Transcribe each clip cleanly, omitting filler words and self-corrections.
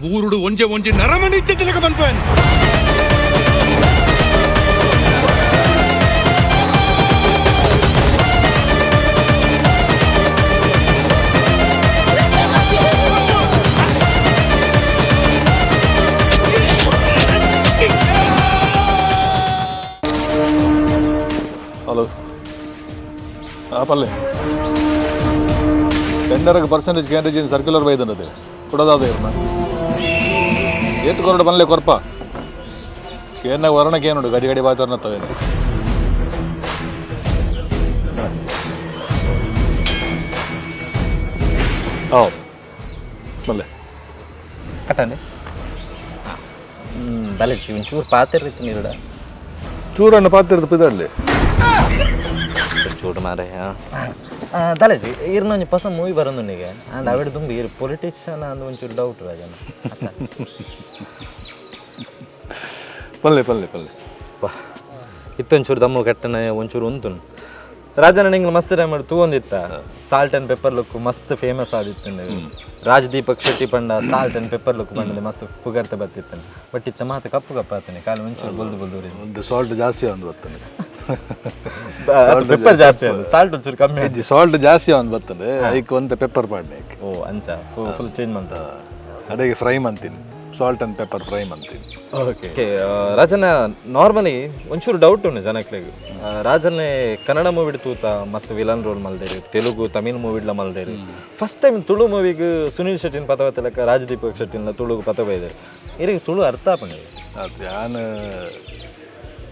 ಊರುಡು ಒಂಜೆ ಒಂಜಿ ನರಮಣಿ ಇಚ್ಛೆತಿಲಕ ಬಂದ್ಪೇನ್ ಹಲೋ ಪಲ್ಲೆ ಟೆಂಡರ್ಗೆ ಪರ್ಸೆಂಟೇಜ್ ಕ್ಯಾಂಟೇಜ್ ಸರ್ಕ್ಯುಲರ್ ಬೈದನದೆ ಕೊಡೋದಾದ ಇರ್ನ ಏತು ಕೊರಡು ಬನ್ಲೆ ಕೊರ್ಪ ಕೇನಾಗ ವರ್ಣಕ್ಕೆ ನೋಡು ಗಡಿ ಗಡಿ ಬಾತಾರನತ್ತವೇನೆ ಹೌದು ಬಲ್ಲೆ ಕಟ್ಟನೆ ಬಲಚಿ ಒಂಚೂರು ಪಾತಿರ್ತಿ ನೀರುಡ ಚೂರನ್ನು ಪಾತಿರ್ದು ಪಿದಳ್ಳಿ ಚೂಡು ಮಾರೆ ತಲೆಜಿ ಇರ್ನ ಒಂಜಿ ಹೊಸ ಮೂವಿ ಬರೋದು ನಿಗೆ ಅಂಡ್ ಅವಿಡ ತುಂಬಿ ಇರ್ ಪೊಲಿಟಿಷಿಯನ್ ಅಂದ್ ಒಂಚೂರು ಡೌಟ್ ರಾಜನ ಪಲ್ಲೆ ಪಲ್ಲೆ ಪಲ್ಲೆ ಇತ್ತೊಂಚೂರು ದಮ್ಮು ಕಟ್ಟನೆ ಒಂಚೂರು ಉಂಟು ರಾಜನ ನಿಂಗೆ ಮಸ್ತ್ ಟೈಮ್ ಮಾಡಿ ತೂಂದಿತ್ತ ಸಾಲ್ಟ್ ಆ್ಯಂಡ್ ಪೆಪ್ಪರ್ ಲುಕ್ ಮಸ್ತ್ ಫೇಮಸ್ ಆದಿತ್ತು ರಾಜ್ ದೀಪಕ್ ಶೆಟ್ಟಿ ಪಂಡ ಸಾಲ್ಟ್ ಆ್ಯಂಡ್ ಪೆಪ್ಪರ್ ಲುಕ್ ಬಂಡದೆ ಮಸ್ತ್ ಪುಗರ್ತೆ ಬತ್ತಿತ್ತಾನೆ ಬಟ್ ಇತ್ತ ಮಾತು ಕಪ್ಪು ಕಪ್ಪು ಆತಾನೆ ಕಾಲು ಒಂಚೂರು ಬಲ್ದು ಬಲ್ದು ಒಂದು ಸಾಲ್ಟ್ ಜಾಸ್ತಿ ಒಂದು ಬರ್ತದೆ ಪೆಪ್ಪರ್ ಜಾಸ್ತಿ ಅದು ಸಾಲ್ಟ್ ಒಂಚೂರು ಕಮ್ಮಿ ಸಾಲ್ಟ್ ಜಾಸ್ತಿ ಒಂದು ಬರ್ತದೆ ಅದಕ್ಕೆ ಒಂದು ಪೆಪ್ಪರ್ ಪಾಡ್ನೆ ಓ ಅಂಚ ಫುಲ್ ಚೇಂಜ್ ಮಾಡ್ತ ಅಡಿಗೆ ಫ್ರೈ ಅಂತೀನಿ ಸಾಲ್ಟ್ ಆ್ಯಂಡ್ ಪೆಪ್ಪರ್ ಫ್ರೈ ಅಂತೀನಿ ಓಕೆ ರಾಜನ ನಾರ್ಮಲಿ ಒಂಚೂರು ಡೌಟ್ ಉಂಟು ಜನಕ್ಕೆ ರಾಜನ್ನೇ ಕನ್ನಡ ಮೂವಿಡ್ ತೂತ ಮಸ್ತ್ ವಿಲನ್ ರೋಲ್ ಮಲ್ದೇರಿ ತೆಲುಗು ತಮಿಳ್ ಮೂವಿಡ್ಲ ಮಲ್ದೇರಿ ಫಸ್ಟ್ ಟೈಮ್ ತುಳು ಮೂವಿಗೆ ಸುನೀಲ್ ಶೆಟ್ಟಿನ ಪತವ ತಿಲಕ ರಾಜ್ ದೀಪಕ್ ಶೆಟ್ಟಿನ ತುಳುಗು ಪತವ ಇದೆ ಇರಿಗೆ ತುಳು ಅರ್ಥ ಆಪಣೆ ಅದು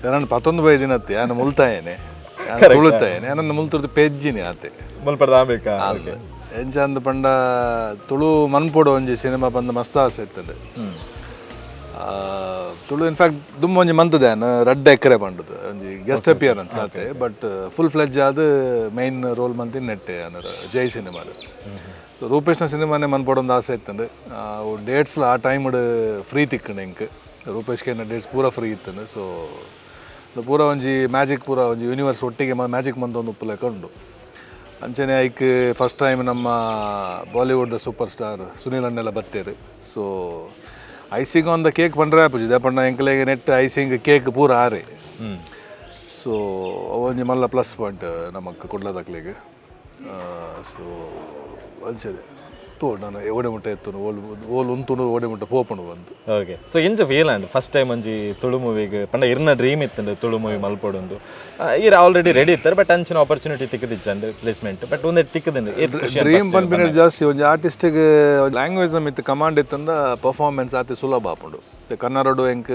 ಯಾನು ಪತ್ತೊಂದು ಬೈದಿನತ್ತೆ ಯಾನು ಮುಲ್ತಾಯೇನೆ ತುಳುತ್ತಾಯೇನೆ ಯಾನನ್ನು ಮುಲ್ತುರ್ದು ಪೆಜ್ಜಿನಿ ಆತೆ ಮುಲ್ಪಡ್ದ ಆಬೇಕಾ ಎಂಚ ಅಂದ ಪಂಡ ತುಳು ಮನ್ಪೋಡು ಒಂಜಿ ಸಿನಿಮಾ ಬಂದು ಮಸ್ತ್ ಆಸೆ ಇರ್ತದೆ ತುಳು ಇನ್ಫ್ಯಾಕ್ಟ್ ದುಮ್ಮ ಒಂಜಿ ಮಂತದೆ ರಡ್ಡ ಎಕರೆ ಪಂಡದು ಒಂಜಿ ಗೆಸ್ಟ್ ಅಪಿಯರೆನ್ಸ್ ಆತೆ ಬಟ್ ಫುಲ್ ಫ್ಲೆಡ್ಜ್ ಆದ ಮೈನ್ ರೋಲ್ ಮಂತಿನ ನೆಟ್ಟೆ ಅನ್ನೋದು ಜೈ ಸಿನಿಮಾದ ಸೊ ರೂಪೇಶ್ನ ಸಿನಿಮಾನೇ ಮನ್ಪೋಡೊಂದು ಆಸೆ ಇತ್ತಂಡು ಡೇಟ್ಸ್ಲ ಆ ಟೈಮ್ಡ್ ಫ್ರೀ ತಿಕ್ಕಂಡು ಎಂಕ್ ರೂಪೇಶ್ಗೆ ಡೇಟ್ಸ್ ಪೂರ ಫ್ರೀ ಇತ್ತಂಡು ಸೊ ಪೂರ ಒಂಜಿ ಮ್ಯಾಜಿಕ್ ಪೂರ ಒಂಜಿ ಯೂನಿವರ್ಸ್ ಒಟ್ಟಿಗೆ ಮ್ಯಾಜಿಕ್ ಮಂತ ಒಂದು ಉಪ್ಪು ಲೆಕ್ಕ ಉಂಡು ಅಂಚನೆ ಐಕ್ ಫಸ್ಟ್ ಟೈಮ್ ನಮ್ಮ ಬಾಲಿವುಡ್ ಸೂಪರ್ ಸ್ಟಾರ್ ಸುನೀಲ್ ಅಣ್ಣೆಲ್ಲ ಬತ್ತೇರು ಸೊ ಐಸಿಂಗ್ ಒಂದು ಕೇಕ್ ಪಂಡ್ರೆ ಆಪುಜಿ ಪಂಡ ಎಂಕ್ಲೆಗೆ ನೆಟ್ ಐಸಿಂಗ್ ಕೇಕ್ ಪೂರ ಆರೆ ಸೊ ಒಂಜಿ ಮಲ್ಲ ಪ್ಲಸ್ ಪಾಯಿಂಟ್ ನಮಕ್ ಕೊಡ್ಲದಕ್ಲಿಗೆ ಸೊ ಅಂಚನೆ ತೋ ನಾನು ಓಡೆ ಮುಟ್ಟ ಎತ್ತುನು ಓಲ್ ಉಂತುನು ಓಡೆ ಮುಟ್ಟ ಪೋಪುನು ಬಂದು ಓಕೆ ಸೊ ಇಂಚ ಫೀಲ್ ಅಂಡ್ ಫಸ್ಟ್ ಟೈಮ್ ಒಂಜಿ ತುಳು ಮೂವಿಗೆ ಪಂಡ ಇರ್ನ ಡ್ರೀಮ್ ಇತ್ತಂಡು ತುಳು ಮೂವಿ ಮಲ್ಪೊಡೊಂದು ಇರ್ ಆಲ್ರೆಡಿ ರೆಡಿ ಇತ್ತಾರೆ ಬಟ್ ಅಂಚಿನ ಆಪರ್ಚುನಿಟಿ ತಿಕ್ಕದಿಚ್ಚಂಡು ಪ್ಲೇಸ್ಮೆಂಟ್ ಬಟ್ ಒಂದೇ ತಿಕ್ಕದಿಂದ ಡ್ರೀಮ್ ಪನ್ಪಿನ ಜಾಸ್ತಿ ಒಂಜಿ ಆರ್ಟಿಸ್ಟಿಗೆ ಲ್ಯಾಂಗ್ವೇಜ್ ಮಿತ್ ಕಮಾಂಡ್ ಇತ್ತಂದ ಪರ್ಫಾರ್ಮೆನ್ಸ್ ಆತಿ ಸುಲಭ ಆಪುಂಡು ಕನ್ನಡಡು ಎಂಕ್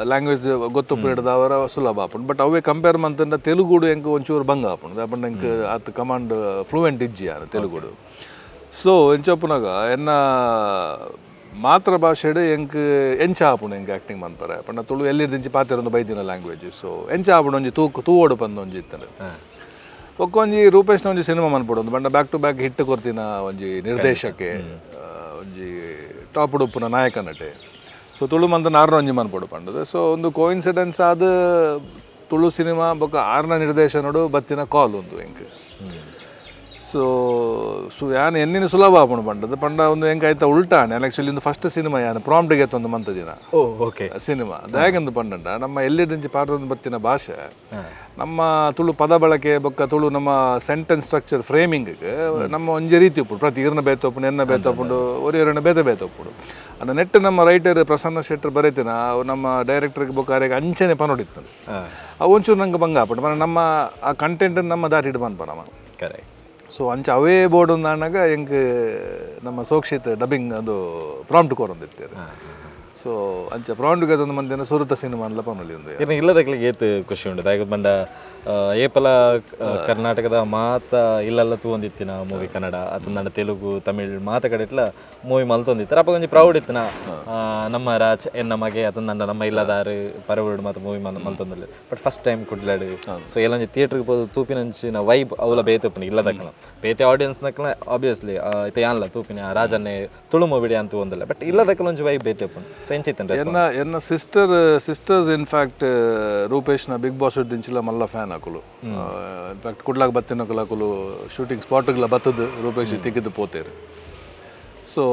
ಲ್ಯಾಂಗ್ವೇಜ್ ಗೊತ್ತುಪ್ಪು ಹಿಡ್ದವರ ಸುಲಭ ಆಪುಂಡು ಬಟ್ ಅವೇ ಕಂಪೇರ್ ಮಂತಂದ ತೆಲುಗುಡು ಎಂಕ್ ಒಂಚೂರು ಭಂಗ ಆಪುಂಡು ದಾಪಂಡ ಎಂಕ್ ಆತ್ ಕಮಾಂಡ್ ಫ್ಲೂಯೆಂಟ್ ಇಜ್ಜಿ ಯಾರು ತೆಲುಗುಡು ಸೊ ಎಂಚಪ್ಪುನಾಗ ಎನ್ನ ಮಾತೃ ಭಾಷೆಡು ಎಂಕ್ ಎಂಚ ಆಪುಂಡು ಎಂಕ್ ಆ್ಯಕ್ಟಿಂಗ್ ಮನ್ಪರೆ ಪಂಡ ತುಳು ಎಲ್ಲಿರ್ದಿಂಚಿ ಪಾತಿರೊಂದು ಬೈದಿನ ಲ್ಯಾಂಗ್ವೇಜ್ ಸೊ ಎಂಚ ಆಪುಂಡು ಒಂಜಿ ತೂವೋಡು ಪಂದು ಒಂಜಿ ಇತ್ತಂಡು ಒಕ್ಕೊಂಜಿ ರೂಪೇಶ್ನ ಒಂಜಿ ಸಿನಿಮಾ ಮನ್ಪೊಡು ಬಂಡ ಬ್ಯಾಕ್ ಟು ಬ್ಯಾಕ್ ಹಿಟ್ ಕೊರ್ತಿನ ಒಂಜಿ ನಿರ್ದೇಶಕ್ಕೆ ಒಂಜಿ ಟಾಪ್ ಉಡುಪುನ ನಾಯಕ ನಟೆ ಸೊ ತುಳು ಮಂತ ನಾರ್ನ ಒಂಜಿ ಮನ್ಪೊಡು ಪಂಡದು ಸೊ ಒಂದು ಕೋಇನ್ಸಿಡೆನ್ಸ್ ಆದ ತುಳು ಸಿನಿಮಾ ಬೊಕ್ಕ ಆರ್ನ ನಿರ್ದೇಶನೋಡು ಬತ್ತಿನ ಕಾಲ್ ಒಂದು ಎಂಕ್ ಸೊ ಯಾನು ಎನ್ನಿನ ಸುಲಭ ಆಪುಂಡು ಪಂಡದು ಪಂಡ ಒಂದು ಎಂಕ್ ಆಯ್ತಾ ಉಲ್ಟಾಣೆ ಆ್ಯಕ್ಚುಲಿ ಒಂದು ಫಸ್ಟ್ ಸಿನಿಮಾ ಯಾನು ಪ್ರಾಂಪ್ಟಿಗೆ ಎತ್ತೊಂದು ಮಂತ ದಿನ ಓಕೆ ಸಿನಿಮಾ ದಾಯಗಂದು ಪಂಡಂಡ ನಮ್ಮ ಎಲ್ಲಿದಿಂಚಿ ಪಾತ್ರದೊಂದು ಬತ್ತಿನ ಭಾಷೆ ನಮ್ಮ ತುಳು ಪದ ಬಳಕೆ ಬೊಕ್ಕ ತುಳು ನಮ್ಮ ಸೆಂಟೆನ್ಸ್ ಸ್ಟ್ರಕ್ಚರ್ ಫ್ರೇಮಿಂಗ್ಗೆ ನಮ್ಮ ಒಂಜಿ ರೀತಿ ಉಪ್ಪುಡು ಪ್ರತಿ ಇರ್ನ ಬೇತೊಪ್ಪುಂಡು ಎನ್ನ ಬೇತೊಪ್ಪುಂಡು ಒರಿಯರನ್ನ ಬೇತೊಪ್ಪುಡು ಅನ್ನ ನೆಟ್ ನಮ್ಮ ರೈಟರ್ ಪ್ರಸನ್ನ ಶೆಟ್ಟರ್ ಬರೀತಿನ ನಮ್ಮ ಡೈರೆಕ್ಟರ್ಗೆ ಬೊಕ್ಕಾರಿಗೆ ಅಂಚನೆ ಪನೋಡಿತ್ತು ಅವು ಒಂಚೂರು ನಂಗೆ ಭಂಗ ಆಪುಂಡು ನಮ್ಮ ಆ ಕಂಟೆಂಟ್ ನಮ್ಮ ದಾಟಿ ಇಡು ಪನ್ಪ ನಮ್ಮ ಕರೆಕ್ಟ್ ಸೊ ಅಂಚ ಅವೇ ಬೋರ್ಡ್ ಒಂದು ಅಣ್ಣಾಗ ಎಂಕ್ ನಮ್ಮ ಸೋಕ್ಷಿತ್ ಡಬ್ಬಿಂಗ್ ಅದು ಪ್ರಾಂಪ್ಟ್ ಕೋರೊಂದಿರ್ತಾರೆ ಸೊ ಅಂಚ ಪ್ರಾಂಪ್ಟ್ಗೆ ಅದೊಂದು ಮಂದಿನ ಸುರತ ಸಿನಿಮಾ ಎಲ್ಲ ಪನೊಲಿ ಒಂದು ಇಲ್ಲದಕ್ಲಿಗೆ ಏತ್ ಖುಷಿ ಉಂಟು ದಾಯಕ ಬಂಡ ಏಪಲ ಕರ್ನಾಟಕದ ಮಾತ ಇಲ್ಲೆಲ್ಲ ತೂಂದಿತ್ತಿನ ಮೂವಿ ಕನ್ನಡ ಅತಂದ ತೆಲುಗು ತಮಿಳ್ ಮಾತ ಕಡೆ ಇಟ್ಲ ಮೂವಿ ಮಲ್ತೊಂದಿತ್ತಾರೆ ಅಪ್ಪ ಒಂಜಿ ಪ್ರೌಡ್ ಇತ್ತಿನ ನಮ್ಮ ರಾಜ್ ಎನ್ನ ಮಗೆ ಅತಂದ ನಮ್ಮ ಇಲ್ಲದಾರು ಪರವರ್ಡ್ ಮಾತು ಮೂವಿ ಮಲ್ತೊಂದಿಲ್ಲ ಬಟ್ ಫಸ್ಟ್ ಟೈಮ್ ಕುಡ್ಲಾಡು ಸೊ ಎಲ್ಲೊಂಜಿ ಥಿಯೇಟ್ರಿಗೆ ಹೋದು ತೂಪಿನಂಚಿನ ವೈಬ್ ಅವಲ ಬೇತಪ್ಪನ ಇಲ್ಲದಕ್ಕನ ಬೇತೆ ಆಡಿಯನ್ಸ್ ನಕ್ಲ ಆಬ್ವಿಯಸ್ಲಿ ಇತ ಯಾನ್ಲ ತೂಪಿನ ರಾಜನ್ನೇ ತುಳು ಮೂವಿಡಿ ಅಂತ ಒಂದಿಲ್ಲ ಬಟ್ ಇಲ್ಲದಕ್ಕಲ ಒಂಜಿ ವೈಬ್ ಬೇತಪ್ಪನ ಸೊ ಎಂಚೈತಂದ್ರೆ ಎನ್ನ ಸಿಸ್ಟರ್ಸ್ ಇನ್ಫ್ಯಾಕ್ಟ್ ರೂಪೇಶ್ನ ಬಿಗ್ ಬಾಸ್ ದಿಂಚಿಲ ಮಲ್ಲ ಫ್ಯಾನ್ ಹಾಕಲು ಇನ್ಫ್ಯಾಕ್ಟ್ ಕುಡ್ಲಾಗ ಬತ್ತಿನ ಕಲಾಕುಲು ಶೂಟಿಂಗ್ ಸ್ಪಾಟ್ಗಳ ಬತ್ತದು ರೂಪೇಶ್ ತಿಕ್ಕಿದ್ದು ಪೋತೇರು ಸೊ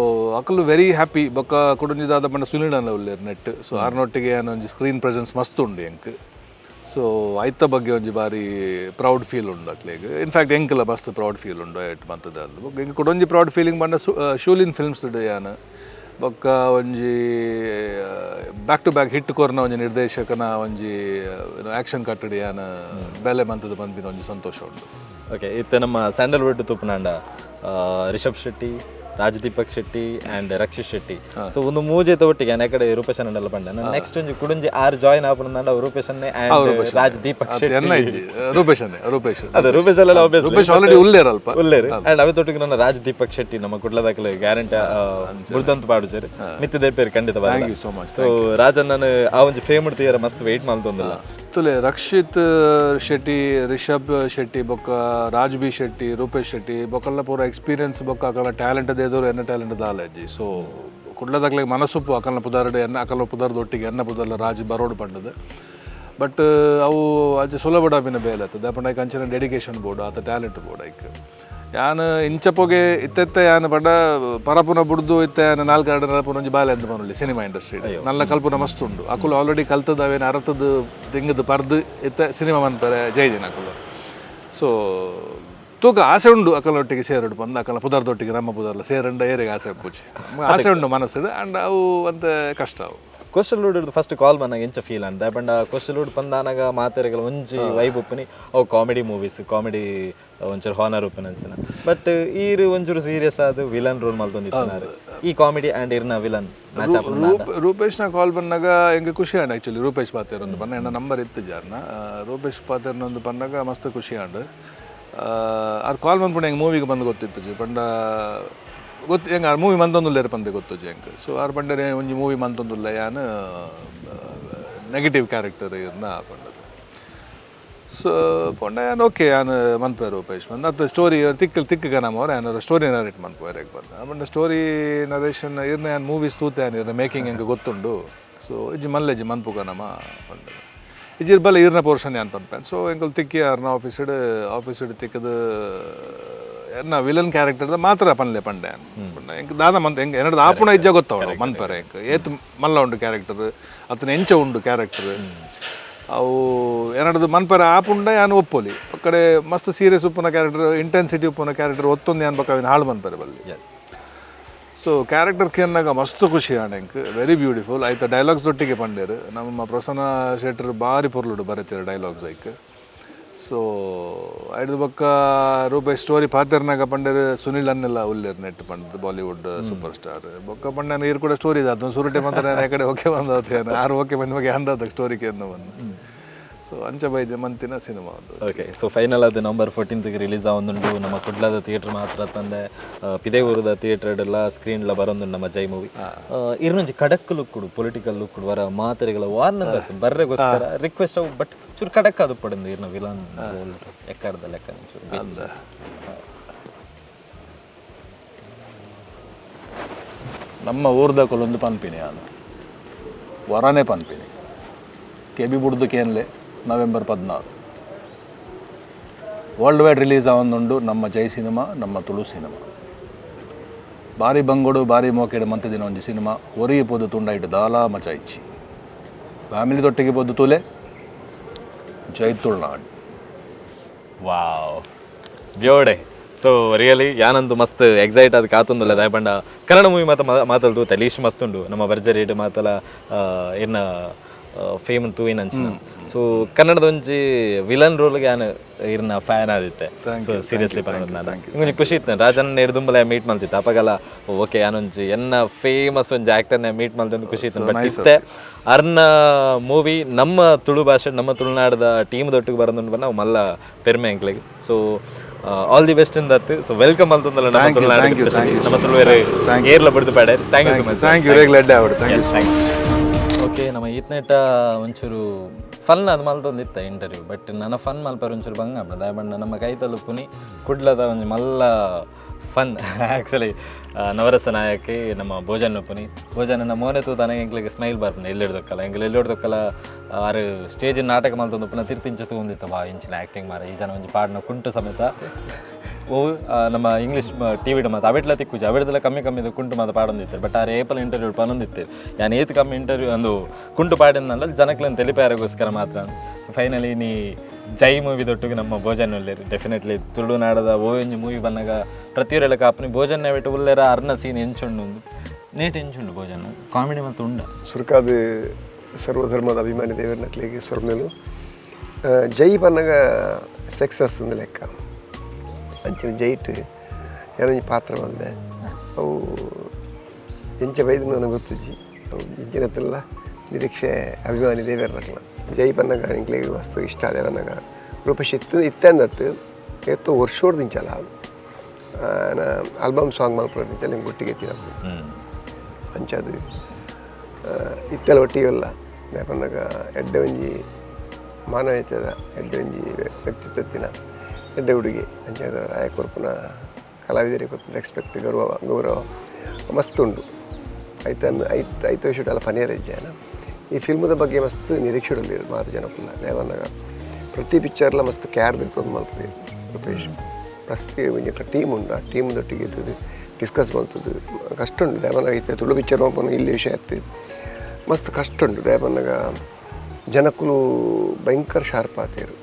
ಅಕಲು ವೆರಿ ಹ್ಯಾಪಿ ಬೊಕ್ಕ ಕುಡಂಜಿದಾದ ಪಂಡ ಸುನಿಡನ ಉಳ್ಳೇರು ನೆಟ್ ಸೊ ಆರ್ನೊಟ್ಟಿಗೆ ಒಂಜಿ ಸ್ಕ್ರೀನ್ ಪ್ರೆಸೆನ್ಸ್ ಮಸ್ತ್ ಉಂಡು ಎಂಕ್ ಸೊ ಐತ ಬಗ್ಗೆ ಒಂಜಿ ಬಾರಿ ಪ್ರೌಡ್ ಫೀಲ್ ಉಂಡು ಅಕ್ಲೆಗ್ ಇನ್ಫ್ಯಾಕ್ಟ್ ಎಂಕಲ ಮಸ್ತ್ ಪ್ರೌಡ್ ಫೀಲ್ ಉಂಡು ಎಟ್ ಮಂತದ ಅದು ಬೊಕ್ಕ ಎಂಕ್ ಕುಡೊಂಜಿ ಪ್ರೌಡ್ ಫೀಲಿಂಗ್ ಪಂಡ ಶೂಲಿನ್ ಫಿಲ್ಮ್ಸ್ ಯಾನ್ ಬೊಕ್ಕ ಒಂಜಿ ಬ್ಯಾಕ್ ಟು ಬ್ಯಾಕ್ ಹಿಟ್ ಕೊರ್ನ ಒಂಜಿ ನಿರ್ದೇಶಕನ ಒಂಜಿ ಆ್ಯಕ್ಷನ್ ಕಟ್ಟಡಿ ಯಾನ ಬೆಲೆ ಮಂತದ ಪಂಪಿನ ಒಂಜಿ ಸಂತೋಷ ಉಂಡು. ಓಕೆ ಇತ್ತೆ ನಮ್ಮ ಸ್ಯಾಂಡಲ್ವುಡ್ ತುಪ್ಪನಾಂಡ ರಿಷಬ್ ಶೆಟ್ಟಿ, ರಾಜ್ ದೀಪಕ್ ಶೆಟ್ಟಿ ಆ್ಯಂಡ್ ರಕ್ಷಿತ್ ಶೆಟ್ಟಿ. ಸೊ ಒಂದು ಮೂಜೆತ ಒಟ್ಟಿಗೆ ಆ ಕಡೆ ರೂಪೇಶನ್ ಅಂಡೆಲ್ಲ ಪಂಡ ನೆಕ್ಸ್ಟ್ ಒಂಜಿ ಕುಡುಂಜಿ ಆರು ಜಾಯಿನ್ ಆಪುಂಡ ರೂಪೇಶನ್ನೇ ಆ್ಯಂಡ್ ರಾಜ್ ದೀಪಕ್ ಶೆಟ್ಟಿ ರೂಪೇಶ್ ಅದೇ ರೂಪೇಶ್ ಅಲ್ಲೆಲ್ಲ ಆಲ್ರೆಡಿ ಉಳ್ಳೇರಲ್ಪ ಉಳ್ಳೇರು ಆ್ಯಂಡ್ ಅವೇ ತೊಟ್ಟಿಗೆ ನನ್ನ ರಾಜ್ ದೀಪಕ್ ಶೆಟ್ಟಿ ನಮ್ಮ ಕುಡ್ಲದಾಕಲೆ ಗ್ಯಾರಂಟಿ ಬುಡ್ದಂತ ಪಾಡುಜರು ಮಿತ್ತಿದೆ ಪೇರು ಖಂಡಿತ. ಸೊ ರಾಜನ್ ಆ ಒಂಜಿ ಫೇಮಡ್ ತೀರ ಮಸ್ತ್ ವೆಯ್ಟ್ ಮಾಡ್ತೊಂದಿಲ್ಲ ತುಲೆ ರಕ್ಷಿತ್ ಶೆಟ್ಟಿ, ರಿಷಬ್ ಶೆಟ್ಟಿ ಬೊಕ್ಕ ರಾಜ್ ಬಿ ಶೆಟ್ಟಿ, ರೂಪೇಶ್ ಶೆಟ್ಟಿ ಬೊಕ್ಕಲ್ಲ ಪೂರ ಎಕ್ಸ್ಪೀರಿಯನ್ಸ್ ಬೊಕ್ಕ ಅಕಲ ಟ್ಯಾಲೆಂಟ್ ದೇದವರು ಎನ್ನ ಟ್ಯಾಲೆಂಟ್ ದಾಲಜ್ಜಿ. ಸೊ ಕುಡ್ಲದಾಗ್ಲಿಗೆ ಮನಸ್ಸುಪ್ಪು ಅಕಲ್ನ ಪುದಾರ್ಡ್ ಎನ್ನ ಅಕಲ ಪುದಾರ್ದ ಒಟ್ಟಿಗೆ ಎನ್ನ ಪುದರ್ಲ ರಾಜ್ ಬರೋಡು ಪಂಡದು ಬಟ್ ಅವು ಅಜ್ಜಿ ಸುಲಭ ಪಿನ ಬೇಲೆ ಆಗ್ತದೆ ಅಪ್ಪ ಐಕ್ ಅಂಚಿನ ಡೆಡಿಕೇಶನ್ ಬೋರ್ಡ್ ಆತ ಟ್ಯಾಲೆಂಟ್ ಬೋರ್ಡ್ ಐಕ್ ಯಾನು ಇಂಚಪ್ಪೋಗೆ ಇತ್ತೆ ಯಾನು ಪಂಡ ಪರಪುನ ಬುಡ್ದು ಇತ್ತೆ ಯಾನು ನಾಲ್ಕು ಎರಡು ಒಂಜಿ ಬಾಲೆ ಅಂತ ಪನೊಳ್ಳಿ ಸಿನಿಮಾ ಇಂಡಸ್ಟ್ರಿ ನನ್ನ ಕಲ್ಪನೆ ಮಸ್ತ್ ಉಂಡು ಅಕುಲು ಆಲ್ರೆಡಿ ಕಲ್ತದ ಅವೇನು ಅರತದ್ದು ತಿಂಗದು ಪರ್ದು ಇತ್ತೆ ಸಿನಿಮಾ ಮನ್ಪರೆ ಜೈದಿನ ಅಕುಲು. ಸೊ ತೂಕ ಆಸೆ ಉಂಡು ಅಕಲೊಟ್ಟಿಗೆ ಸೇರಡು ಬಂದು ಅಕಲ ಪುದಾರ್ದೊಟ್ಟಿಗೆ ನಮ್ಮ ಪುದಾರ್ಲ ಸೇರಂಡ ಏರಿಗೆ ಆಸೆ ಪೂಜಿ ಆಸೆ ಉಂಡು ಮನಸ್ಸು ಆ್ಯಂಡ್ ಅವು ಅಂತ ಕಷ್ಟ ಅವು. ಕೋಸ್ಟಲ್ ರೋಡ್ ಫಸ್ಟ್ ಕಾಲ್ ಬಂದಾಗ ಎಂಚ ಫೀಲ್ ಅಂತ ಪಂಡ ಕೋಸ್ಟಲ್ ರೋಡ್ ಬಂದಾನಾಗ ಮಾತೆರೆಗಳ ಒಂಜಿ ವೈಬ್ ಉಪ್ಪನಿ ಅವು ಕಾಮಿಡಿ ಮೂವೀಸ್ ಕಾಮಿಡಿ ಒಂಚೂರು ಹಾನರ್ ಉಪ್ಪನ ಅಂಚನ ಬಟ್ ಈರು ಒಂಚೂರು ಸೀರಿಯಸ್ ಆದ ವಿಲನ್ ರೋಲ್ ಮಲ್ತೊಂದಿತ್ತಿನಾರು ಈ ಕಾಮಿಡಿ ಆ್ಯಂಡ್ ಇರ್ನ ವಿಲನ್ ರೂಪೇಶ್ನ ಕಾಲ್ ಬಂದಾಗ ಹೆಂಗೆ ಖುಷಿ ಆಂಡ್ ಆ್ಯಕ್ಚುಲಿ ರೂಪೇಶ್ ಪಾತೇರ್ ಒಂದು ಬನ್ನ ನನ್ನ ನಂಬರ್ ಇತ್ತು ಜಾರ್ನ ರೂಪೇಶ್ ಪಾತೇರ್ನ ಒಂದು ಬಂದಾಗ ಮಸ್ತ್ ಖುಷಿ ಆಂಡ್ ಅದು ಕಾಲ್ ಬಂದ್ಬಿಟ್ಟು ಹೆಂಗೆ ಮೂವಿಗೆ ಬಂದು ಗೊತ್ತಿತ್ತು ಜಿ ಪಂಡ ಗೊತ್ತು ಹೆಂಗೆ ಆ ಮೂವಿ ಮಂತೊಂದುಲ್ಲೇರು ಪಂದೆ ಗೊತ್ತು ಜಿ ಹೆಂಗೆ. ಸೊ ಆರು ಪಂಡರೆ ಒಂಜಿ ಮೂವಿ ಮಂತೊಂದುಲ್ಲ ಯಾನು ನೆಗೆಟಿವ್ ಕ್ಯಾರೆಕ್ಟರ್ ಇರ್ನ ಪಂಡ ಸೊ ಪಂಡ ಯಾನು ಓಕೆ ಯಾನು ಮನ್ಪೆ ರೂಪೇಶ್ ಬಂದು ಅದು ಸ್ಟೋರಿ ತಿಕ್ಕ ನಮ್ಮವ್ರು ಏನಾರು ಸ್ಟೋರಿ ನರೇಟ್ ಮನ್ಪೋರೆಗೆ ಬಂದು ಆಮೇಲೆ ಸ್ಟೋರಿ ನರೇಷನ್ ಇರ್ನ ಏನು ಮೂವೀಸ್ ತೂತೆ ಏನಿರ ಮೇಕಿಂಗ್ ಹೆಂಗೆ ಗೊತ್ತುಂಡು. ಸೊ ಇಜ್ಜಿ ಮಲ್ಲೆಜ್ಜಿ ಮನ್ಪುಗ ನಮ್ಮ ಪಂಡ ಇಜ್ಜಿರ್ ಬಲ್ಲ ಇರ್ನ ಪೋರ್ಷನ್ ಏನು ಪನ್ಪೇನ್. ಸೊ ಹೆಂಗಲ್ ತಿಕ್ಕಿ ಯಾರನ್ನ ಆಫೀಸಿಡ್ ತಿಕ್ಕದು ಎನ್ನ ವಿಲನ್ ಕ್ಯಾರೆಕ್ಟರ್ದ ಮಾತ್ರ ಪನ್ಲೆ ಪಂಡೆ ಹೆಂಗೆ ದಾದ ಮಂತ್ ಹೆಂಗೆ ಏನದು ಆಪುಣ ಇಜ್ಜ ಗೊತ್ತವಳು ಮನ್ಪರೆ ಹೆಂಗೆ ಏತು ಮಲ್ಲ ಉಂಡು ಕ್ಯಾರೆಕ್ಟರ್ ಅತನ ಎಂಚ ಉಂಡು ಕ್ಯಾರೆಕ್ಟರ್ ಅವು ಏನದು ಮನ್ಪರೆ ಆಪುಂಡ ಯಾನು ಒಪ್ಪೋಲಿ ಕಡೆ ಮಸ್ತ್ ಸೀರಿಯಸ್ ಉಪ್ಪುನ ಕ್ಯಾರೆಕ್ಟರ್ ಇಂಟೆನ್ಸಿಟಿ ಉಪ್ಪುನ ಕ್ಯಾರೆಕ್ಟರ್ ಒತ್ತೊಂದು ಏನು ಬೇಕಾವಿನ ಹಾಳು ಮನ್ಪರೆ ಬಲ್ಲಿ. ಸೊ ಕ್ಯಾರೆಕ್ಟರ್ ಕೇನ್ನಾಗ ಮಸ್ತ್ ಖುಷಿ ಆಣ ಹೆಂಗೆ ವೆರಿ ಬ್ಯೂಟಿಫುಲ್ ಆಯ್ತು ಡೈಲಾಗ್ಸ್ ಒಟ್ಟಿಗೆ ಪಂಡೇರು ನಮ್ಮ ಪ್ರಸನ್ನ ಶೆಟ್ಟರ್ ಭಾರಿ ಪೊರ್ಲುಡು ಬರೀತೀರ ಡೈಲಾಗ್ಸ್ ಐಕ್. ಸೊ ಐದು ಬೊಕ್ಕ ರೂಪೇಶ್ ಸ್ಟೋರಿ ಪಾತೆರ್ನಾಗ ಪಂಡೇರು ಸುನಿಲ್ ಅನ್ನೆಲ್ಲ ಉಲ್ಲೇರು ನೆಟ್ ಪಂಡದು ಬಾಲಿವುಡ್ ಸೂಪರ್ ಸ್ಟಾರ್ ಬೊಕ್ಕ ಪಂಡನ ಇರು ಕೂಡ ಸ್ಟೋರಿ ಇದೆ ಅದೊಂದು ಸುರುಟೆ ಮಾತ್ರ ಕಡೆ ಓಕೆ ಬಂದವತ್ತೇನು ಆರು ಓಕೆ ಬಂದ ಬಗ್ಗೆ ಅಂದದ ಸ್ಟೋರಿಗೆ ಬಂದು. ಸೊ ಅಂಚ ಬೈದೆ ಮಂತಿನ ಸಿನಿಮಾ ಅದು. ಓಕೆ ಸೊ ಫೈನಲ್ ಅದು November 14ಗೆ ರಿಲೀಸ್ ಆವೊಂದುಂಡು ನಮ್ಮ ಕುಡ್ಲದ ಥಿಯೇಟರ್ ಮಾತ್ರ ತಂದೆ ಪಿದೇವೂರದ ಥಿಯೇಟರ್ಡೆಲ್ಲ ಸ್ಕ್ರೀನ್ಲ ಬರೋಂದುಂಡು ನಮ್ಮ ಜೈ ಮೂವಿ ಇರ್ನೊಂಜಿ ಕಡಕ್ ಲುಕ್ಕುಡು ಪೊಲಿಟಿಕಲ್ ಲುಕ್ಕುಡು ವರ ಮಾತೆರೆಗಳ ವಾರ್ನ ಬರ್ರೆಗೋಸ್ಕರ ರಿಕ್ವೆಸ್ಟ್ ಅವು ಬಟ್ ಚೂರು ಕಡಕ್ ಅದು ಪಡೆದು ಇರ್ನ ವಿಲನ್ ಎಕ್ಕಡದ ಲೆಕ್ಕ ಚೂರು ನಮ್ಮ ಊರ್ದ ಕೊಲೊಂದು ಪನ್ಪಿನಿ ನಾನು ವರನೇ ಪನ್ಪಿನಿ ಕೆಬಿ ಬುಡ್ದಕ್ಕೇನ್ಲೆ November 16 ವರ್ಲ್ಡ್ ವೈಡ್ ರಿಲೀಸ್ ಆವೊಂದುಂಡು ನಮ್ಮ ಜೈ ಸಿನಿಮಾ ನಮ್ಮ ತುಳು ಸಿನಿಮಾ ಬಾರಿ ಬಂಗೋಡು ಬಾರಿ ಮೋಕೆಡು ಮಂತದಿನ ಒಂಜಿ ಸಿನಿಮಾ ಒರಿಗೆ ಪೋದು ತುಂಡ ಇಟ್ಟು ದಾಲಾ ಮಚ ಇಚ್ಚಿ ಫ್ಯಾಮಿಲಿ ತೊಟ್ಟಿಗೆ ಪೋದು ತುಲೆ ಜೈ ತುಳುನಾಡು. ವಾವ್ ಬ್ಯೋಡೆ. ಸೊ ರಿಯಲಿ ಯಾನಂದು ಮಸ್ತ್ ಎಕ್ಸೈಟ್ ಅದು ಕಾತೊಂದುಲ್ಲ ದಾಯಪಂಡ ಕನ್ನಡ ಮೂವಿ ಮಾತಲ್ದು ತಲೀಶ್ ಮಸ್ತ್ ಉಂಡು ನಮ್ಮ ಬರ್ಜರಿಡ್ ಮಾತಲ ಏನ ಫೇಮ್ ತೂಯಿನ ಅಂಚಿನ. ಸೊ ಕನ್ನಡದ ಒಂಜಿ ವಿಲನ್ ರೋಲ್ಗೆ ನಾನು ಇರ್ನ ಫ್ಯಾನ್ ಆದಿತ್ತೆ. ಸೊ ಸೀರಿಯಸ್ಲಿ ಪಂಡ ಖುಷಿ ಇತ್ತು ರಾಜನ್ ಹಿಡ್ದುಂಬಲ ಮೀಟ್ ಮಾಡ್ತಿತ್ತು ಅಪ್ಪಗೆಲ್ಲ ಓಕೆ ಯಾನೊಂಜಿ ಎನ್ನ ಫೇಮಸ್ ಒಂಜಿ ಆ್ಯಕ್ಟರ್ನ ಮೀಟ್ ಮಾಡ್ತಂದು ಖುಷಿ ಇತ್ತು. ಬಟ್ ಇತ್ತೆ ಅರ್ನ ಮೂವಿ ನಮ್ಮ ತುಳು ಭಾಷೆ ನಮ್ಮ ತುಳುನಾಡದ ಟೀಮ್ದೊಟ್ಟಿಗೆ ಬರೋದು ನಾವು ಮಲ್ಲ ಪೆರ್ಮೆ ಅಂಕ್ಲಿಗೆ. So all the best in that. So welcome ಅಂತಂದಲ್ಲ ನಮ್ಮ ತುಳುನಾಡಿಗೆ ನಮ್ಮ ತುಳುವೇರು ಏರ್ಲ ಬಡ್ದು ಪಾಡೆ. Thank you so much. Thank you. Okay ನಮ್ಮ ಈತ್ನೆಟ ಒಂಚೂರು ಫನ್ ಅದು ಮಲ್ತೊಂದಿತ್ತ ಇಂಟರ್ವ್ಯೂ ಬಟ್ ನನ್ನ ಫನ್ ಮಲ್ಪರು ಒಂಚೂರು ಬಂಗ ಬಣ್ಣ ನಮ್ಮ ಕೈತಲು ಪುನಿ ಕುಡ್ಲದ ಒಂದು ಮಲ್ಲ ಫನ್ ಆ್ಯಕ್ಚುಲಿ ನವರಸ ನಾಯಕಿ ನಮ್ಮ ಭೋಜನ ಪುನಿ ಭೋಜನ ಮೋನೆ ತೂತಾನೆ ಎಂಕ್ಲಿಗೆ ಸ್ಮೈಲ್ ಬರ್ಪನೆ ಎಲ್ಲಿಡ್ದಕ್ಕಲ್ಲ ಎಂಗ್ಲಿ ಎಲ್ಲಿಡ್ದಕ್ಕಲ್ಲ ಆರು ಸ್ಟೇಜಿನ ನಾಟಕ ಮಲ್ತೊಂದು ಪುನಃ ತಿರ್ತಿಂಚ ತಗೊಂಡಿತ್ತ ಬಾ ಇಂಚಿನ ಆ್ಯಕ್ಟಿಂಗ್ ಮಾರ ಈ ಜನ ಒಂಜಿ ಪಾಡ್ನ ಕುಂಟು ಸಮೇತ ಓ ನಮ್ಮ ಇಂಗ್ಲೀಷ್ ಟಿವಿಡ ಮಾತು ಅವೆಟ್ಲ ತಿಕ್ಕುಜಿ ಅವೆಡ್ದೆಲ್ಲ ಕಮ್ಮಿ ಕುಂಟು ಮಾತು ಪಾಡೊಂದಿತ್ತು ಬಟ್ ಆ ಏಪಲ್ ಇಂಟರ್ವ್ಯೂ ಪನೊಂದಿತ್ತು ಯಾನು ಏತು ಕಮ್ಮಿ ಇಂಟರ್ವ್ಯೂ ಒಂದು ಕುಂಟು ಪಾಡಿನಲ್ಲ ಜನಕ್ಲನ್ನು ತಿಳಿಪಾರಗೋಸ್ಕರ ಮಾತ್ರ ಫೈನಲಿ ನೀ ಜೈ ಮೂವಿ ದೊಟ್ಟಿಗೆ ನಮ್ಮ ಭೋಜನ ಉಳ್ಳೇರಿ ಡೆಫಿನೆಟ್ಲಿ ತುಳುನಾಡದ ಓಂಜಿ ಮೂವಿ ಬಂದಾಗ ಪ್ರತಿಯೊರೆಲ್ಲ ಕಾಪನಿ ಭೋಜನ ಬಿಟ್ಟು ಉಳ್ಳೇರ ಅರ್ನ ಸೀನ್ ಎಂಚುಂಡು ಒಂದು ನೇಟ್ ಎಂಚುಂಡು ಭೋಜನ ಕಾಮಿಡಿ ಮತ್ತು ಉಂಡ ಸುರ್ಕಾದು ಸರ್ವಧರ್ಮದ ಅಭಿಮಾನಿ ದೇವರ ನಕ್ಲಿಗೆ ಸ್ವರ್ಮೇಲು ಜೈ ಬನ್ನಗ ಸಕ್ಸಸ್ ಅಂದ ಲೆಕ್ಕ ಅಂಚಿನ ಜೈಟ್ ಏನೊಂದು ಪಾತ್ರ ಬಂದೆ ಅವು ಎಂಚ ಬೈದು ನನಗೆ ಗೊತ್ತುಜಿ ಅವು ಎಂಚಿನತ್ತೆಲ್ಲ ನಿರೀಕ್ಷೆ ಅಭಿಮಾನಿ ದೇವರ ನಕ್ಲ ಜೈ ಬನ್ನಗ ಇಂಕ್ಲಿಗೆ ಮಸ್ತು ಇಷ್ಟ ಅದೇ ಬನ್ನಗ ರೂಪೇಶ್ ಇತ್ತಂದತ್ತು ಎತ್ತೋ ವರ್ಷೋಡ್ ದಿಂಚಲ್ಲ ಆಲ್ಬಮ್ ಸಾಂಗ್ ಮಾಡ್ಕೊಂಡು ದಿಂಚಲ್ಲ ಹಿಂಗೆ ಒಟ್ಟಿಗೆ ಎತ್ತಿದಪ್ಪ ಅಂಚದು ಇತ್ತೆಲ್ಲ ಒಟ್ಟಿಗೆಲ್ಲ ಯಾಕಂದಾಗ ಎಡ್ಡೆ ಒಂಜಿ ಮಾನವೀಯತೆದ ಎಡ್ಡೆ ಒಂಜಿ ವ್ಯಕ್ತಿತ್ವತ್ತಿನ ಎಡ್ಡೆ ಹುಡುಗಿ ಅಂಚಾದ ರಾಯ ಕೊರ್ಪುನ ಕಲಾವಿದರಿಗೆ ಕೊರ್ಪುನ ರೆಸ್ಪೆಕ್ಟ್ ಗೌರವ ಮಸ್ತ್ ಉಂಡು ಐತ ವಿಷಯಲ್ಲ ಪನಿಯರಜ್ಜಾನ ಈ ಫಿಲ್ಮದ ಬಗ್ಗೆ ಮಸ್ತ್ ನಿರೀಕ್ಷೆಯಲ್ಲಿ ಮಾತು ಜನಕ್ಕಲ್ಲ ದೇವನ್ನಾಗ ಪ್ರತಿ ಪಿಕ್ಚರ್ಲ ಮಸ್ತ್ ಕ್ಯಾರ್ ತೊಂದು ಮಲ್ಪದೆ ರೂಪೇಶ್ ಪ್ರತಿ ಒಂಜಿ ಟೀಮ್ ಉಂಡು ಆ ಟೀಮ್ದೊಟ್ಟಿಗೆ ಇರ್ತದೆ ಡಿಸ್ಕಸ್ ಮಾಡ್ತದೆ ಕಷ್ಟ ಉಂಟು ದೇವನಾಗ ಐತೆ ತುಳು ಪಿಕ್ಚರ್ ಹೋಗ್ಬೋದು ಇಲ್ಲಿ ವಿಷಯ ಆಗ್ತದೆ ಮಸ್ತ್ ಕಷ್ಟ ಉಂಟು ದೇವನಾಗ ಜನಕ್ಕೂ ಭಯಂಕರ ಶಾರ್ಪ್ ಆತೇರು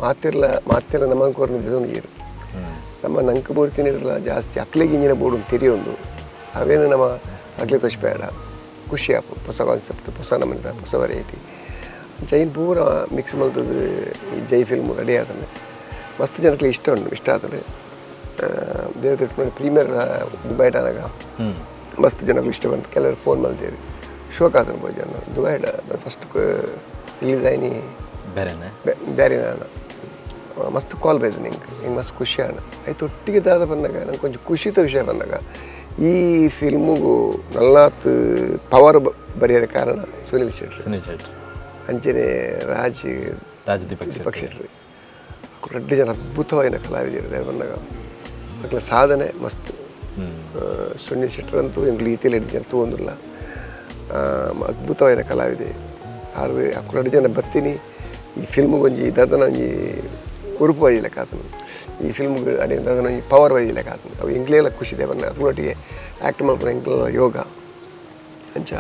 ಮಾತೆಲ್ಲ ನಮ್ಮ ಕೋರ್ನಿದ್ದು ನೀರು ನಮ್ಮ ನಂಕ ಬೋಡ್ತಿನಿರಲ್ಲ ಜಾಸ್ತಿ ಅಕ್ಲಿಗೆ ಇಂಜಿನ ಬೋರ್ಡು ತಿರಿಯೊಂದು ಅವೇನು ನಮ್ಮ ಅಗ್ಲಿ ತೋರಿಸ್ಬೇಡ ಖುಷಿ ಆಪು ಹೊಸ ಕಾನ್ಸೆಪ್ಟ್ ಹೊಸ ನಮ್ಮನೆ ಹೊಸ ವೆರೈಟಿ ಜೈನ್ ಪೂರ ಮಿಕ್ಸ್ ಮಾಡ್ತದೆ ಈ ಜೈ ಫಿಲ್ಮ್ ರೆಡಿ ಆದಮೇಲೆ ಮಸ್ತ್ ಜನಕ್ಕೆ ಇಷ್ಟ ಉಂಟು ಇಷ್ಟ ಆದ್ರೆ ದೇವ್ರ ತಿಟ್ಟು ಪ್ರೀಮಿಯರ್ ದುಬೈಟಾನಾಗ ಮಸ್ತ್ ಜನಕ್ಕೆ ಇಷ್ಟ ಬಂತು ಕೆಲವರು ಫೋನ್ ಮಾಡ್ತೇವೆ ಶೋಕ್ ಆದನು ಭೋಜನ ದುಬೈಡ ಫಸ್ಟ್ ರಿಲೀಸ್ ಆಯ್ನಿ ಬೇರೆ ನಾನು ಮಸ್ತ್ ಕಾಲ್ ಬೈದು ಹಿಂಗೆ ಮಸ್ತ್ ಖುಷಿ ಆನ ಆಯ್ತು ಒಟ್ಟಿಗೆ ದಾದ ಬಂದಾಗ ನಂಗೆ ಕೊಂಚ ಖುಷಿತ ವಿಷಯ ಬಂದಾಗ ಈ ಫಿಲ್ಮಿಗೂ ನಲ್ಲಾತ್ ಪವರ್ ಬರೆಯೋದ ಕಾರಣ ಸುನಿಲ್ ಶೆಟ್ಟಿ ಅಂಚನೆ ರಾಜ್ ದೀಪಕ್ ಶೆಟ್ಟಿ ರೆಡ್ಡಿ ಜನ ಅದ್ಭುತವಾದ ಕಲಾವಿದರು ಬಂದಾಗ ಮಕ್ಕಳ ಸಾಧನೆ ಮಸ್ತ್ ಸುನಿಲ್ ಶೆಟ್ಟರಂತೂ ಎಂಗ್ಳು ಈತಿಯಲ್ಲಿ ಹಿಡಿದಂತೂ ಒಂದಿಲ್ಲ ಅದ್ಭುತವಾದ ಕಲಾವಿದೆ ಆದ್ರೆ ಅಕ್ಕಳು ಜನ ಬರ್ತೀನಿ ಈ ಫಿಲ್ಮ್ಗೆ ಒಂಜಿ ದದನ ಒಂಜಿ ಉರುಪು ಒಯ್ಯಲೆಕ್ಕ ಆತನು ಈ ಫಿಲ್ಮ್ಗೆ ಅಡಿ ದದನ ಒಂಜಿ ಪವರ್ ಒಯ್ಯಲೆಕ್ಕ ಆತನು ಅವು ಎಂಗ್ಲೆಲ್ಲ ಖುಷಿ ಇದೆ ಬನ್ನ ಅಕ್ಕಳೊಟ್ಟಿಗೆ ಆ್ಯಕ್ಟ್ ಮಾಡ್ಕೊಂಡು ಎಂಗ್ಲ ಯೋಗ ಅಂಚ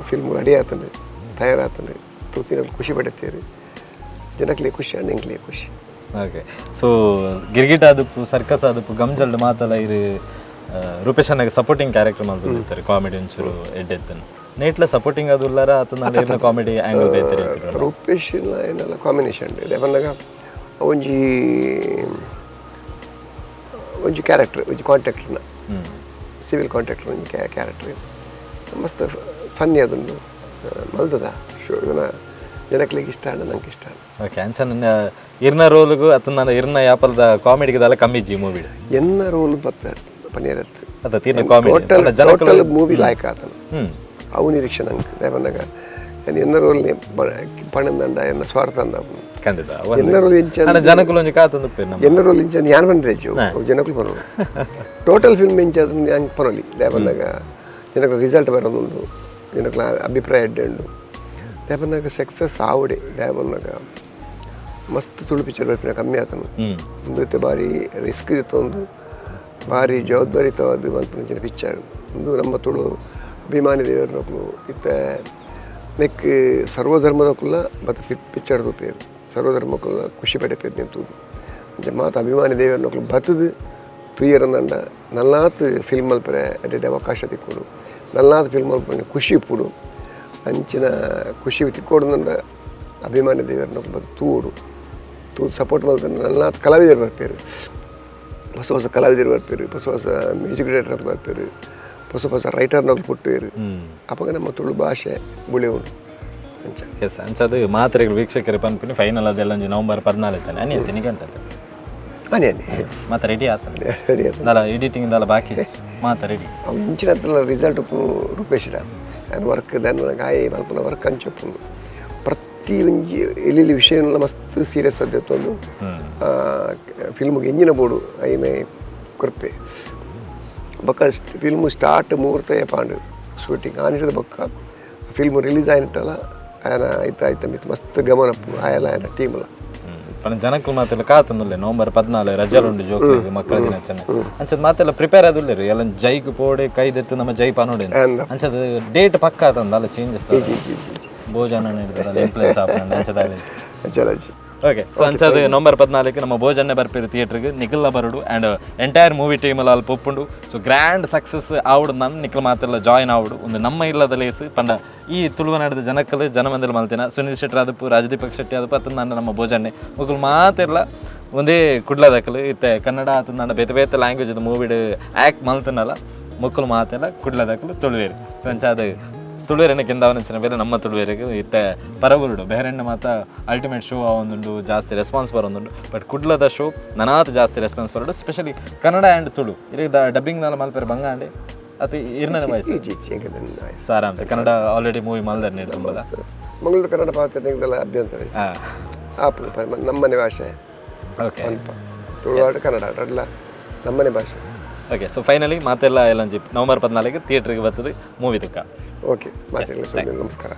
ಫಿಲ್ಮ್ ರೆಡಿ ಆತನು ತಯಾರಾತನು ತೂತಿನಲ್ಲಿ ಖುಷಿ ಪಡುತ್ತೀರಿ ಜನಕ್ಕೆ ಖುಷಿ ಅಣ್ಣ ಎಂಗ್ಲೇ ಖುಷಿ ಓಕೆ ಸೊ ಗಿರ್ಗಿಟ್ ಆದಪ್ಪು ಸರ್ಕಸ್ ಆದಪ್ಪು ಗಮ್ಜಲ್ಡ್ ಮಾತಲ್ಲ ಇದು ರೂಪೇಶ್ ಅಣ್ಣಗೆ ಸಪೋರ್ಟಿಂಗ್ ಕ್ಯಾರೆಕ್ಟರ್ ಮಾಡ್ತಿರ್ತಾರೆ ಕಾಮಿಡಿ ಒಂಚೂರು ಎಡ್ಡೆತ್ತನು ನೇಟ್ಲ ಸಪೋರ್ಟಿಂಗ್ ಅದು ಇಲ್ಲಾರ ಅದನ್ನ ಕಾಮಿಡಿ ಆ್ಯಂಗಲ್ ಬೇಯ್ತಾರೆ ರೂಪೇಶ್ ಏನೆಲ್ಲ ಕಾಂಬಿನೇಷನ್ ಇದೆ ಬಂದಾಗ ಒಂಜಿ ಕ್ಯಾರೆಕ್ಟರ್ ಒಂಜಿ ಕಾಂಟ್ರಾಕ್ಟರ್ನ ಸಿವಿಲ್ ಕಾಂಟ್ರಾಕ್ಟರ್ ಒಂಜಿ ಕ್ಯಾರೆಕ್ಟರ್ ಮಸ್ತ್ ಫನ್ನಿ ಅದೊಂದು ಮಲ್ತದ ಶೋ ಇದನ್ನು ಜನಕ್ಕೆ ಇಷ್ಟ ಆಡ ನಂಗೆ ಇಷ್ಟ ಓಕೆ ಅನ್ಸನ್ನ ಇರ್ನ ರೋಲ್ಗೂ ಅಥವಾ ನಾನು ಇರ್ನ ಯಾಪಲ್ದ ಕಾಮಿಡಿಗೆದೆಲ್ಲ ಕಮ್ಮಿ ಜಿ ಮೂವಿ ಎನ್ನ ರೋಲ್ ಬತ್ತ ಪನಿಯರತ್ತು ಅದ ತೀರ್ನ ಕಾಮಿಡಿ ಟೋಟಲ್ ಮೂವಿ ಲಾಯ್ಕ್ ಆತನು ಅವು ನಿರೀಕ್ಷೆ ನಂಗೆ ಬಂದಾಗ ಎನ್ನ ರೋಲ್ ಪಣಂದಂಡ ಎನ್ನ ಸ್ವಾರ್ಥ ಅಂದ ಖಂಡಿತ ಎನ್ನ ರೋಲ್ ಇಂಚ ಜನಕ್ಕೂ ಒಂಜಿ ಕಾತೊಂದು ಎನ್ನ ರೋಲ್ ಇಂಚ ಯಾನ್ ಬಂದ್ರೇಜು ಜನಕ್ಕೂ ಬರೋದು ಟೋಟಲ್ ಫಿಲ್ಮ್ ಇಂಚ ಅದನ್ನು ಹಂಗೆ ಪರೋಲಿ ಬಂದಾಗ ಜನಕ್ಕೆ ರಿಸಲ್ಟ್ ಬರೋದುಂಟು ಜನಕ್ಕೆ ಅಭಿಪ್ರಾಯ ಎಡ್ಡೆಂಡು ದೇವನಾಗ ಸಕ್ಸಸ್ ಆವಡೆ ದೇವನಾಗ ಮಸ್ತ್ ತುಳು ಪಿಕ್ಚರ್ ಬರ್ಪಿನ ಕಮ್ಮಿ ಆತನು ಒಂದು ಭಾರಿ ರಿಸ್ಕ್ ಇತ್ತು ಒಂದು ಭಾರಿ ಜವಾಬ್ದಾರಿತವಾದ ಮಲ್ಪಿನ ಪಿಕ್ಚರ್ ಒಂದು ನಮ್ಮ ತುಳು ಅಭಿಮಾನಿ ದೇವರನಕ್ಕೂ ಇತ್ತ ನೆಕ್ ಸರ್ವಧರ್ಮದಕ್ಕಲ್ಲ ಮತ್ತು ಪಿಕ್ಚರ್ ಪೇರು ಸರ್ವಧರ್ಮಕ್ಕಲ್ಲ ಖುಷಿ ಪಡೆ ಪೇರು ನಿಂತುದು ಅಂಚೆ ಮಾತು ಅಭಿಮಾನಿ ದೇವರನಕ್ಕೂ ಬತ್ತದು ತುಯ್ಯರಂದಂಡ ನಲ್ಲಾತ್ ಫಿಲ್ಮ್ ಮಲ್ಪರೆ ಅಡ್ಡೆ ಅವಕಾಶ ತಿಕ್ಕೊಡು ನಲ್ಲಾತ್ ಫಿಲ್ಮ್ ಮಲ್ಪನೆ ಖುಷಿ ಪುಡು ಅಂಚಿನ ಖುಷಿ ತಿಕ್ಕೋಡ್ದಂಡ ಅಭಿಮಾನಿ ದೇವರನ್ನ ಬಂದು ತೂಡು ಸಪೋರ್ಟ್ ಮಾಡ್ತಾರೆ ನನ್ನ ಕಲಾವಿದರು ಬರ್ತಾರೆ ಹೊಸ ಕಲಾವಿದರು ಬರ್ತಾರೆ ಹೊಸ ಮ್ಯೂಸಿಕ್ ಡೈರೆಕ್ಟರ್ ಬರ್ತಾರೆ ಹೊಸ ರೈಟರ್ನಾಗ ಪುಟ್ಟೇರು ಅವಾಗ ನಮ್ಮ ತುಳು ಭಾಷೆ ಗುಳಿ ಉಂಟು ಅಂಚ ಎಸ್ ಅಂಚದು ಮಾತ್ರೆಗಳು ವೀಕ್ಷಕರು ಪನ್ಪುನಿ ಫೈನಲ್ ಅದೆಲ್ಲ ನವಂಬರ್ 14 ಅನಿ ಅಂತೀನಿ ಗಂಟೆ ಅನಿ ಮತ್ತೆ ರೆಡಿ ಆತಲ್ಲ ಎಡಿಟಿಂಗ್ ಎಲ್ಲ ಬಾಕಿ ಮಾತು ರೆಡಿ ಅವು ಇಂಚಿನ ರಿಸಲ್ಟ್ ರೂಪೇಶ್ ನಾನು ವರ್ಕ್ దాని ಗಾಯ ಮಲ್ಪನ ವರ್ಕ್ ಅಂಚಪ್ಪು ಪ್ರತಿ ಒಂಜಿ ಎಲ್ಲಿ ವಿಷಯನೆಲ್ಲ ಮಸ್ತ್ ಸೀರಿಯಸ್ ಆದದ್ದು ಫಿಲ್ಮ್ಗೆ ಎಂಜಿನ ಬೋಡು ಐಮೆ ಕೊರ್ಪೆ ಬೊಕ್ಕ ಫಿಲ್ಮ್ ಸ್ಟಾರ್ಟ್ ಮುಹೂರ್ತ ಪಾಂಡು ಶೂಟಿಂಗ್ ಆನಿಟ್ಟದ ಬೊಕ್ಕ ಫಿಲ್ಮ್ ರಿಲೀಸ್ ಆಯ್ತಲ್ಲ ಆಯ್ನ ಆಯ್ತಾ ಮಿತ್ ಮಸ್ತ್ ಗಮನ ಆಯಲ್ಲ ಆಯ್ನ ಟೀಮಲ್ಲ ಪಣ ಜನಕ್ಕೂ ಮಾತೆಲ್ಲ ಕಾತುಂದುಲ್ಲೆ ನವಂಬರ್ 14 ರಜಾಲುಂಡು ಜೋಕ್ಲಿಗೆ ಮಕ್ಕಳ ದಿನಾಚರಣೆ ಅಂಚದ ಮಾತೆಲ್ಲ ಪ್ರಿಪೇರ್ ಆದುಲ್ಲೇರು ಎಲ್ಲ ಜೈಗ್ ಪೋಡೆ ಕೈದೆತ್ತು ನಮ್ಮ ಜೈ ಪಾನೋಡೆ ಅಂಚದ ಡೇಟ್ ಪಕ್ಕ ಆತಂದ ಅಲ್ಲ ಚೇಂಜಸ್ ಭೋಜನ ನೀಡಿದಾರಲ್ಲ ಎಂಪ್ಲಾಯ್ಸ್ ಆಪಂಡ ಅಂಚದಾಗಲಿ ಓಕೆ ಸೊ ಅಂಚದು ನವಂಬರ್ 14 ನಮ್ಮ ಭೋಜನ ಬರ್ಪೇರು ಥಿಯೇಟ್ರಿಗೆ ನಿಖಿಲ್ ಬರುಡು ಆ್ಯಂಡ್ ಎಂಟೈರ್ ಮೂವಿ ಟೀಮಲ್ಲಿ ಅಲ್ಲಿ ಒಪ್ಪುಂಡು ಸೊ ಗ್ರ್ಯಾಂಡ್ ಸಕ್ಸಸ್ ಆವುಡು ನಾನು ನಿಖಿಲ್ ಮಾತೆಲ್ಲ ಜಾಯಿನ್ ಆವುಡು ಒಂದು ನಮ್ಮ ಇಲ್ಲದ ಲೇಸು ಪಂಡ ಈ ತುಳುವನಾಡದ ಜನಕ್ಕಲ್ಲಿ ಜನಮಂದಿರ ಮಲ್ತಿನ ಸುನಿಲ್ ಶೆಟ್ಟಿ ಆದಪ್ಪು ರಾಜ್ ದೀಪಕ್ ಶೆಟ್ಟಿ ಆದಪ್ಪ ಅತ್ತ ನಾನು ನಮ್ಮ ಭೋಜನೆ ಮುಗುಲ್ ಮಾತೆಲ್ಲ ಒಂದೇ ಕುಡ್ಲದಕ್ಕಲು ಇತ್ತೆ ಕನ್ನಡ ಆತ ನನ್ನ ಬೇತೆ ಬೇತೆ ಲ್ಯಾಂಗ್ವೇಜ್ ಅದು ಮೂವಿಡ್ ಆ್ಯಕ್ಟ್ ಮಲ್ತನಲ್ಲ ಮುಕ್ಕಲು ಮಾತೆಲ್ಲ ಕುಡ್ಲದಕ್ಕಲು ತುಳುವೇರಿ ಸೊ ಅಂಚಾದ ತುಳುವೇರಿನ ಕಿಂದವನಿಂಚಿನ ಬೇರೆ ನಮ್ಮ ತುಳುವೇರಿಗೆ ಇತ್ತೆ ಪರಬುರುಡು ಬೇರೆಣ್ಣ ಮಾತ ಅಲ್ಟಿಮೇಟ್ ಶೋ ಒಂದುಂಡು ಜಾಸ್ತಿ ರೆಸ್ಪಾನ್ಸ್ ಬರೋದುಂಡು ಬಟ್ ಕುಡ್ಲದ ಶೋ ನನಾತ್ ಜಾಸ್ತಿ ರೆಸ್ಪಾನ್ಸ್ ಬರೋದು ಸ್ಪೆಷಲಿ ಕನ್ನಡ ಆ್ಯಂಡ್ ತುಳು ಇಲ್ಲಿ ಡಬ್ಬಿಂಗ್ನಲ್ಲಿ ಮಲ್ಪೇರು ಬಂಗಾಂಡೆ ಅದು ಇರ್ನೇ ವಯಸ್ಸು ಸಾರಾಂಶ ಕನ್ನಡ ಆಲ್ರೆಡಿ ಮೂವಿ ಮಲ್ದಾರೆ ನೀಡು ತುಂಬದ ಮಂಗಳೂರು ಕನ್ನಡ ಪಾತ್ರ ಅಭ್ಯಂತರ ನಮ್ಮನೆ ಭಾಷೆ ಓಕೆ ತುಳುನಾಡು ಕನ್ನಡ ಅಲ್ಲ ನಮ್ಮನೆ ಭಾಷೆ ಓಕೆ ಸೊ ಫೈನಲಿ ಮಾತೆಲ್ಲ ಎಲ್ಲಂಜಿ ನವಂಬರ್ 14 ಥಿಯೇಟ್ರಿಗೆ ಬರ್ತದೆ ಮೂವಿ ತುಕ್ಕ ಓಕೆ ಮಾತಾಡಲಿ ನಮಸ್ಕಾರ